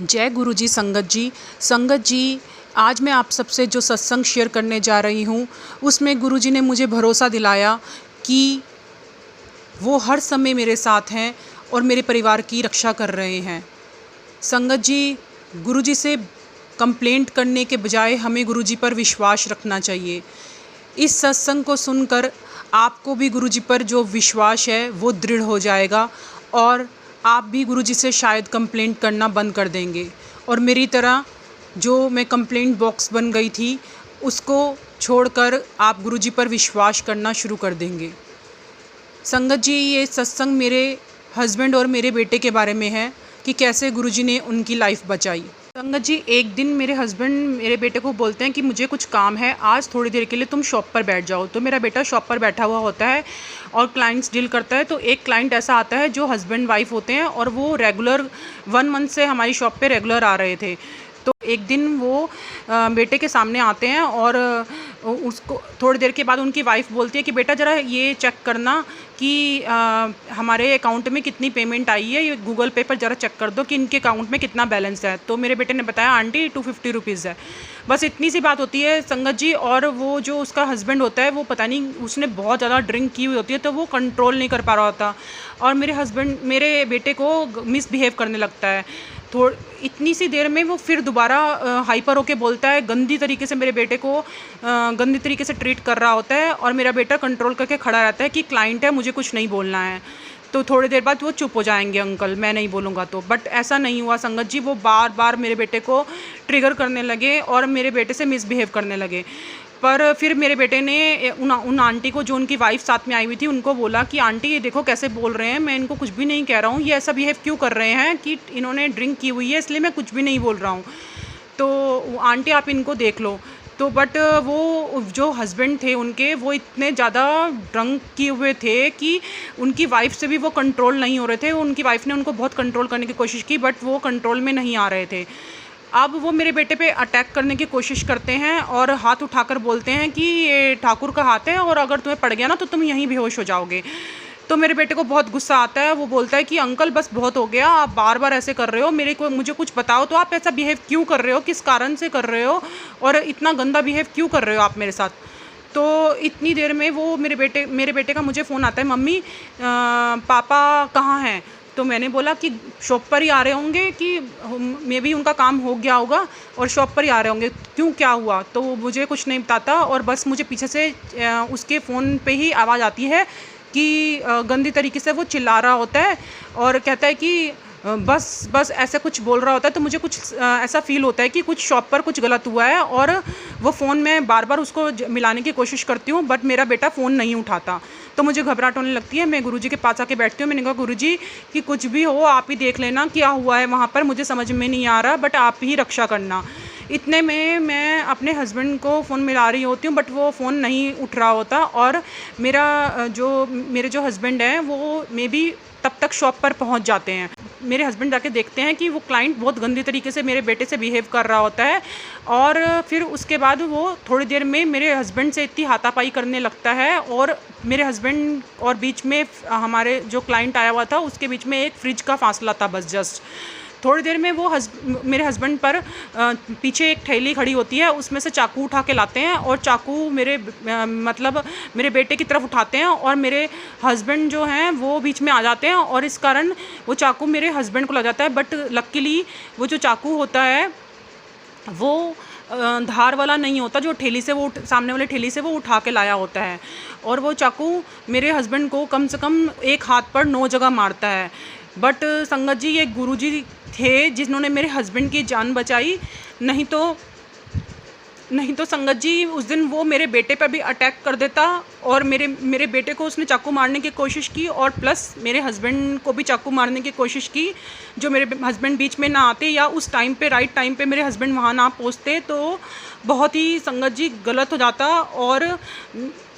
जय गुरु जी। संगत जी, आज मैं आप सबसे जो सत्संग शेयर करने जा रही हूँ, उसमें गुरु जी ने मुझे भरोसा दिलाया कि वो हर समय मेरे साथ हैं और मेरे परिवार की रक्षा कर रहे हैं। संगत जी, गुरु जी से कंप्लेंट करने के बजाय हमें गुरु जी पर विश्वास रखना चाहिए। इस सत्संग को सुनकर आपको भी गुरु जी पर जो विश्वास है वो दृढ़ हो जाएगा और आप भी गुरु जी से शायद कंप्लेंट करना बंद कर देंगे और मेरी तरह जो मैं कंप्लेंट बॉक्स बन गई थी उसको छोड़कर आप गुरु जी पर विश्वास करना शुरू कर देंगे। संगत जी, ये सत्संग मेरे हस्बैंड और मेरे बेटे के बारे में है कि कैसे गुरु जी ने उनकी लाइफ बचाई। संगत जी, एक दिन मेरे हस्बैंड मेरे बेटे को बोलते हैं कि मुझे कुछ काम है, आज थोड़ी देर के लिए तुम शॉप पर बैठ जाओ। तो मेरा बेटा शॉप पर बैठा हुआ होता है और क्लाइंट्स डील करता है। तो एक क्लाइंट ऐसा आता है जो हस्बैंड वाइफ होते हैं और वो रेगुलर 1 मंथ से हमारी शॉप पे रेगुलर आ रहे थे। तो एक दिन वो बेटे के सामने आते हैं और उसको थोड़ी देर के बाद उनकी वाइफ बोलती है कि बेटा ज़रा ये चेक करना कि हमारे अकाउंट में कितनी पेमेंट आई है, ये गूगल पे पर ज़रा चेक कर दो कि इनके अकाउंट में कितना बैलेंस है। तो मेरे बेटे ने बताया आंटी 250 रुपीज़ है। बस इतनी सी बात होती है संगत जी। और वो जो उसका हस्बैंड होता है वो पता नहीं उसने बहुत ज़्यादा ड्रिंक की हुई होती है तो वो कंट्रोल नहीं कर पा रहा होता और मेरे बेटे को मिसबिहेव करने लगता है। इतनी सी देर में वो फिर दोबारा हाइपर होके बोलता है, गंदी तरीके से मेरे बेटे को गंदी तरीके से ट्रीट कर रहा होता है और मेरा बेटा कंट्रोल करके खड़ा रहता है कि क्लाइंट है, मुझे कुछ नहीं बोलना है। तो थोड़ी देर बाद वो चुप हो जाएंगे, अंकल मैं नहीं बोलूँगा तो। बट ऐसा नहीं हुआ संगत जी, वो बार बार मेरे बेटे को ट्रिगर करने लगे और मेरे बेटे से मिसबिहेव करने लगे। पर फिर मेरे बेटे ने उन आंटी को, जो उनकी वाइफ साथ में आई हुई थी, उनको बोला कि आंटी ये देखो कैसे बोल रहे हैं, मैं इनको कुछ भी नहीं कह रहा हूँ, ये ऐसा बिहेव क्यों कर रहे हैं कि इन्होंने ड्रिंक की हुई है इसलिए मैं कुछ भी नहीं बोल रहा हूँ। तो आंटी आप इनको देख लो। तो बट वो जो हस्बैंड थे उनके, वो इतने ज़्यादा ड्रंक किए हुए थे कि उनकी वाइफ से भी वो कंट्रोल नहीं हो रहे थे। उनकी वाइफ ने उनको बहुत कंट्रोल करने की कोशिश की बट वो कंट्रोल में नहीं आ रहे थे। अब वो मेरे बेटे पे अटैक करने की कोशिश करते हैं और हाथ उठाकर बोलते हैं कि ये ठाकुर का हाथ है और अगर तुम्हें पड़ गया ना तो तुम यहीं बेहोश हो जाओगे। तो मेरे बेटे को बहुत गुस्सा आता है। वो बोलता है कि अंकल बस बहुत हो गया, आप बार बार ऐसे कर रहे हो, मुझे कुछ बताओ तो आप ऐसा बिहेव क्यों कर रहे हो, किस कारण से कर रहे हो और इतना गंदा बिहेव क्यों कर रहे हो आप मेरे साथ। तो इतनी देर में वो मेरे बेटे का मुझे फ़ोन आता है, मम्मी पापा कहाँ हैं। तो मैंने बोला कि शॉप पर ही आ रहे होंगे, कि मे बी उनका काम हो गया होगा और शॉप पर ही आ रहे होंगे, क्यों क्या हुआ। तो मुझे कुछ नहीं बताता और बस मुझे पीछे से उसके फ़ोन पे ही आवाज़ आती है कि गंदी तरीके से वो चिल्ला रहा होता है और कहता है कि बस ऐसा कुछ बोल रहा होता है। तो मुझे कुछ ऐसा फ़ील होता है कि कुछ शॉप पर कुछ गलत हुआ है और वो फ़ोन में बार बार उसको मिलाने की कोशिश करती हूँ बट मेरा बेटा फ़ोन नहीं उठाता। तो मुझे घबराहट होने लगती है। मैं गुरुजी के पास आके बैठती हूँ। मैंने कहा गुरुजी कि कुछ भी हो आप ही देख लेना क्या हुआ है वहाँ पर, मुझे समझ में नहीं आ रहा बट आप ही रक्षा करना। इतने में मैं अपने हस्बैंड को फ़ोन मिला रही होती हूँ बट वो फ़ोन नहीं उठ रहा होता और मेरे जो हस्बैंड हैं वो मे बी तब तक शॉप पर पहुंच जाते हैं। मेरे हस्बैंड जाके देखते हैं कि वो क्लाइंट बहुत गंदी तरीके से मेरे बेटे से बिहेव कर रहा होता है और फिर उसके बाद वो थोड़ी देर में मेरे हस्बैंड से इतनी हाथापाई करने लगता है और मेरे हस्बैंड और बीच में हमारे जो क्लाइंट आया हुआ था उसके बीच में एक फ्रिज का फासला था बस जस्ट। थोड़ी देर में वो मेरे हस्बैंड पर पीछे एक थैली खड़ी होती है, उसमें से चाकू उठा के लाते हैं और चाकू मेरे बेटे की तरफ उठाते हैं और मेरे हस्बैंड जो हैं वो बीच में आ जाते हैं और इस कारण वो चाकू मेरे हस्बैंड को लग जाता है। बट लकीली वो जो चाकू होता है वो धार वाला नहीं होता, जो ठेली से वो सामने वाले ठेली से वो उठा के लाया होता है और वो चाकू मेरे हस्बैंड को कम से कम एक हाथ पर 9 जगह मारता है। बट संगत जी, ये गुरुजी थे जिन्होंने मेरे हस्बैंड की जान बचाई। नहीं तो संगत जी उस दिन वो मेरे बेटे पर भी अटैक कर देता और मेरे बेटे को उसने चाकू मारने की कोशिश की और प्लस मेरे हस्बैंड को भी चाकू मारने की कोशिश की। जो मेरे हस्बैंड बीच में ना आते या उस टाइम पे राइट टाइम पे मेरे हस्बैंड वहाँ ना पहुँचते तो बहुत ही संगत जी गलत हो जाता। और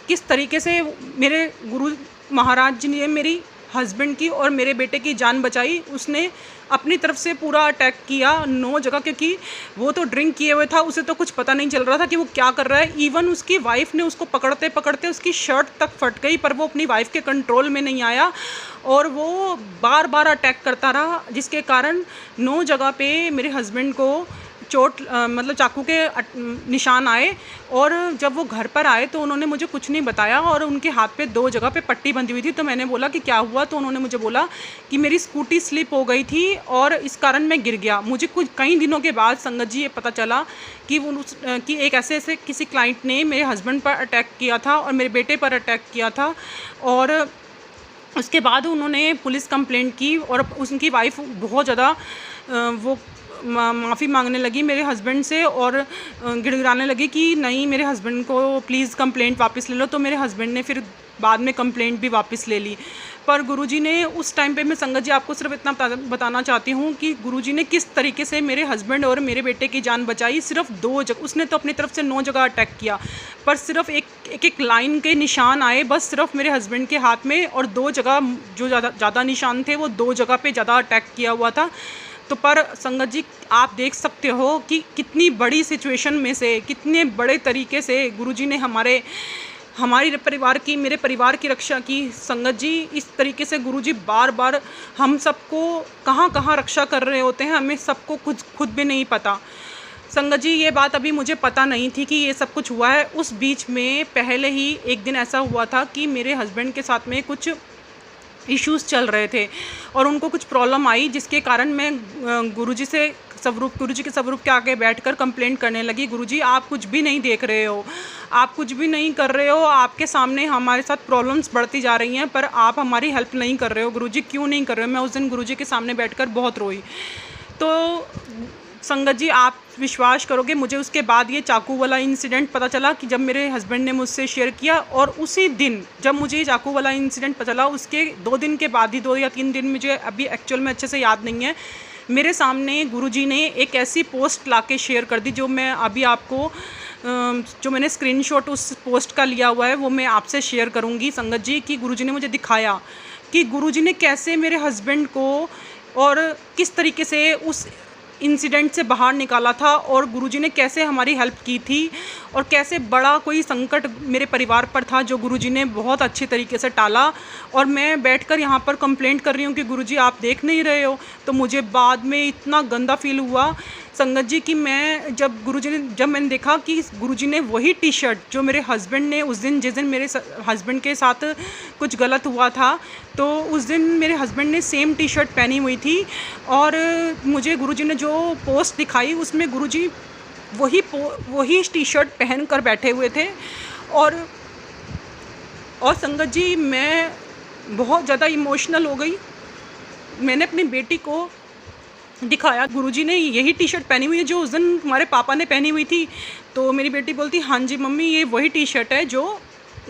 किस तरीके से मेरे गुरु महाराज जी ने मेरी हस्बैंड की और मेरे बेटे की जान बचाई। उसने अपनी तरफ से पूरा अटैक किया 9 जगह, क्योंकि वो तो ड्रिंक किए हुए था, उसे तो कुछ पता नहीं चल रहा था कि वो क्या कर रहा है। इवन उसकी वाइफ़ ने उसको पकड़ते पकड़ते उसकी शर्ट तक फट गई, पर वो अपनी वाइफ़ के कंट्रोल में नहीं आया और वो बार बार अटैक करता रहा, जिसके कारण 9 जगह पे मेरे हस्बैंड को चोट मतलब चाकू के निशान आए। और जब वो घर पर आए तो उन्होंने मुझे कुछ नहीं बताया और उनके हाथ पे 2 जगह पे पट्टी बंधी हुई थी। तो मैंने बोला कि क्या हुआ? तो उन्होंने मुझे बोला कि मेरी स्कूटी स्लिप हो गई थी और इस कारण मैं गिर गया। मुझे कुछ कई दिनों के बाद संगत जी ये पता चला कि कि एक ऐसे किसी क्लाइंट ने मेरे हस्बैंड पर अटैक किया था और मेरे बेटे पर अटैक किया था। और उसके बाद उन्होंने पुलिस कंप्लेंट की और उनकी वाइफ बहुत ज़्यादा वो माफ़ी मांगने लगी मेरे हस्बैंड से और गिड़गिड़ाने लगी कि नहीं, मेरे हस्बैंड को प्लीज़ कंप्लेंट वापस ले लो। तो मेरे हस्बैंड ने फिर बाद में कंप्लेंट भी वापस ले ली। पर गुरुजी ने उस टाइम पे, मैं संगत जी आपको सिर्फ इतना बताना चाहती हूँ कि गुरुजी ने किस तरीके से मेरे हस्बैंड और मेरे बेटे की जान बचाई। सिर्फ 2 जगह, उसने तो अपनी तरफ से 9 जगह अटैक किया, पर सिर्फ एक लाइन के निशान आए बस सिर्फ मेरे हस्बैंड के हाथ में, और 2 जगह जो ज़्यादा निशान थे वो 2 जगह पे ज़्यादा अटैक किया हुआ था। तो पर संगत जी आप देख सकते हो कि कितनी बड़ी सिचुएशन में से कितने बड़े तरीके से गुरुजी ने हमारे परिवार की, मेरे परिवार की रक्षा की। संगत जी इस तरीके से गुरुजी बार बार हम सबको कहाँ कहाँ रक्षा कर रहे होते हैं, हमें सबको खुद भी नहीं पता। संगत जी ये बात अभी मुझे पता नहीं थी कि ये सब कुछ हुआ है। उस बीच में पहले ही एक दिन ऐसा हुआ था कि मेरे हस्बैंड के साथ में कुछ इश्यूज़ चल रहे थे और उनको कुछ प्रॉब्लम आई, जिसके कारण मैं गुरुजी के स्वरूप के आगे बैठकर कंप्लेंट करने लगी। गुरुजी आप कुछ भी नहीं देख रहे हो, आप कुछ भी नहीं कर रहे हो, आपके सामने हमारे साथ प्रॉब्लम्स बढ़ती जा रही हैं पर आप हमारी हेल्प नहीं कर रहे हो। गुरुजी क्यों नहीं कर रहे हो? मैं उस दिन गुरुजी के सामने बैठकर बहुत रोई। तो संगत जी आप विश्वास करोगे, मुझे उसके बाद ये चाकू वाला इंसिडेंट पता चला कि जब मेरे हस्बैंड ने मुझसे शेयर किया, और उसी दिन जब मुझे ये चाकू वाला इंसिडेंट पता चला उसके 2 दिन के बाद ही, 2 या 3 दिन, मुझे अभी एक्चुअल में अच्छे से याद नहीं है, मेरे सामने गुरुजी ने एक ऐसी पोस्ट लाके शेयर कर दी जो मैं अभी आपको जो मैंने स्क्रीनशॉट उस पोस्ट का लिया हुआ है वो मैं आपसे शेयर करूँगी संगत जी, कि गुरुजी ने मुझे दिखाया कि गुरुजी ने कैसे मेरे हस्बैंड को और किस तरीके से उस इंसिडेंट से बाहर निकाला था और गुरुजी ने कैसे हमारी हेल्प की थी, और कैसे बड़ा कोई संकट मेरे परिवार पर था जो गुरुजी ने बहुत अच्छे तरीके से टाला। और मैं बैठकर यहाँ पर कंप्लेंट कर रही हूँ कि गुरुजी आप देख नहीं रहे हो। तो मुझे बाद में इतना गंदा फील हुआ संगत जी कि जब मैंने देखा कि गुरुजी ने वही टी शर्ट जो मेरे हस्बैंड ने उस दिन, जिस दिन मेरे हस्बैंड के साथ कुछ गलत हुआ था, तो उस दिन मेरे हस्बैंड ने सेम टी शर्ट पहनी हुई थी। और मुझे गुरुजी ने जो पोस्ट दिखाई उसमें गुरुजी वही टी शर्ट पहन कर बैठे हुए थे। और संगत जी मैं बहुत ज़्यादा इमोशनल हो गई। मैंने अपनी बेटी को दिखाया, गुरुजी ने यही टी शर्ट पहनी हुई है जो उस दिन हमारे पापा ने पहनी हुई थी। तो मेरी बेटी बोलती हाँ जी मम्मी ये वही टी शर्ट है जो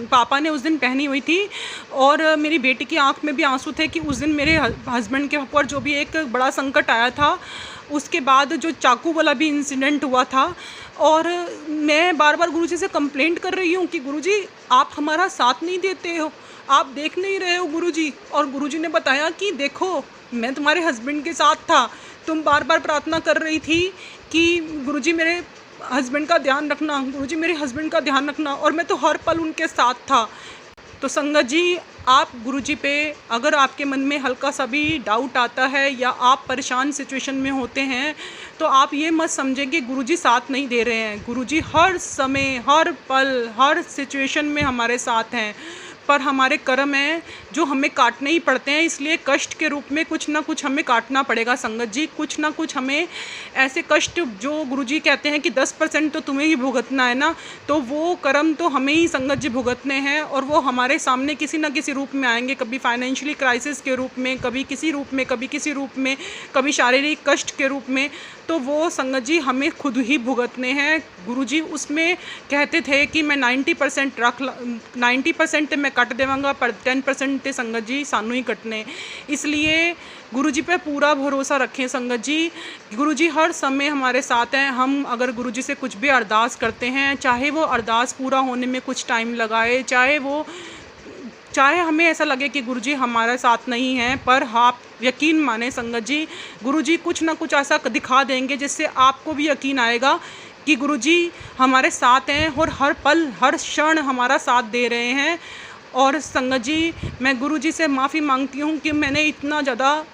पापा ने उस दिन पहनी हुई थी। और मेरी बेटी की आंख में भी आंसू थे कि उस दिन मेरे हस्बैंड के ऊपर जो भी एक बड़ा संकट आया था, उसके बाद जो चाकू वाला भी इंसिडेंट हुआ था। और मैं बार बार गुरुजी से कंप्लेंट कर रही हूँ कि गुरुजी आप हमारा साथ नहीं देते हो, आप देख नहीं रहे हो गुरुजी। और गुरुजी ने बताया कि देखो मैं तुम्हारे हस्बैंड के साथ था, तुम बार बार प्रार्थना कर रही थी कि गुरुजी मेरे हस्बैंड का ध्यान रखना, गुरुजी मेरे हस्बैंड का ध्यान रखना, और मैं तो हर पल उनके साथ था। तो संगत जी आप गुरुजी पे अगर आपके मन में हल्का सा भी डाउट आता है या आप परेशान सिचुएशन में होते हैं, तो आप ये मत समझें कि गुरुजी साथ नहीं दे रहे हैं। गुरुजी हर समय, हर पल, हर सिचुएशन में हमारे साथ हैं, पर हमारे कर्म हैं जो हमें काटने ही पड़ते हैं। इसलिए कष्ट के रूप में कुछ ना कुछ हमें काटना पड़ेगा संगत जी, कुछ ना कुछ हमें ऐसे कष्ट, जो गुरुजी कहते हैं कि 10% तो तुम्हें ही भुगतना है ना, तो वो कर्म तो हमें ही संगत जी भुगतने हैं। और वो हमारे सामने किसी ना किसी रूप में आएंगे, कभी फाइनेंशियली क्राइसिस के रूप में, कभी किसी रूप में, कभी किसी रूप में, कभी शारीरिक कष्ट के रूप में। तो वो संगत जी हमें खुद ही भुगतने हैं। गुरुजी उसमें कहते थे कि मैं 90% मैं कट देवांगा, पर 10% ते संगत जी सानू ही कटने। इसलिए गुरुजी पे पूरा भरोसा रखें संगत जी। गुरुजी हर समय हमारे साथ हैं। हम अगर गुरुजी से कुछ भी अरदास करते हैं, चाहे वो अरदास पूरा होने में कुछ टाइम लगाए, चाहे वो चाहे हमें ऐसा लगे कि गुरुजी हमारे साथ नहीं हैं, पर आप यकीन माने संगत जी, गुरुजी कुछ ना कुछ ऐसा दिखा देंगे जिससे आपको भी यकीन आएगा कि गुरुजी हमारे साथ हैं और हर पल हर क्षण हमारा साथ दे रहे हैं। और संगत जी, मैं गुरुजी से माफ़ी मांगती हूँ कि मैंने इतना ज़्यादा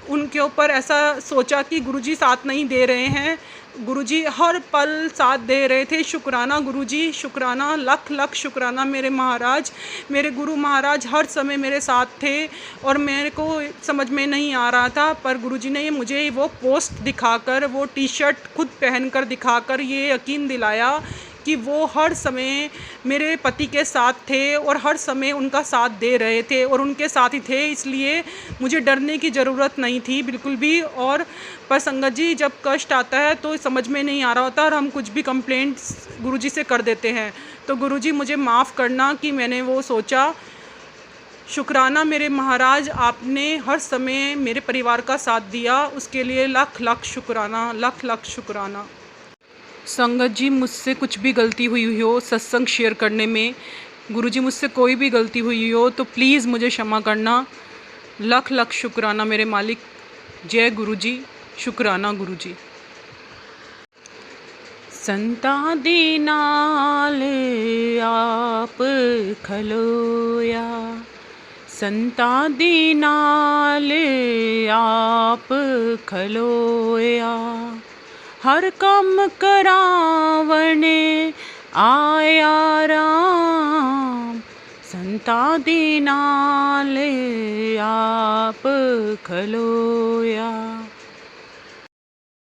उनके ऊपर ऐसा सोचा कि गुरुजी साथ नहीं दे रहे हैं। गुरुजी हर पल साथ दे रहे थे। शुक्राना गुरुजी, शुक्राना, लख लख शुक्राना मेरे महाराज। मेरे गुरु महाराज हर समय मेरे साथ थे और मेरे को समझ में नहीं आ रहा था, पर गुरुजी ने मुझे वो पोस्ट दिखाकर, वो टी शर्ट खुद पहनकर दिखाकर ये यकीन दिलाया कि वो हर समय मेरे पति के साथ थे और हर समय उनका साथ दे रहे थे और उनके साथ ही थे, इसलिए मुझे डरने की ज़रूरत नहीं थी बिल्कुल भी। और पर संगत जी, जब कष्ट आता है तो समझ में नहीं आ रहा होता और हम कुछ भी कंप्लेंट्स गुरुजी से कर देते हैं। तो गुरुजी मुझे माफ़ करना कि मैंने वो सोचा। शुक्राना मेरे महाराज, आपने हर समय मेरे परिवार का साथ दिया, उसके लिए लख लख शुक्राना, लख लख शुक्राना। संगत जी, मुझसे कुछ भी गलती हुई हो सत्संग शेयर करने में, गुरुजी मुझसे कोई भी गलती हुई हो तो प्लीज़ मुझे क्षमा करना। लख लख शुक्राना मेरे मालिक। जय गुरुजी, शुक्राना गुरुजी। संतां दे नाल आप खलोया, संतां दे नाल आप खलोया, हर काम करावण आया राम, संतां दे नाल आप खलोया।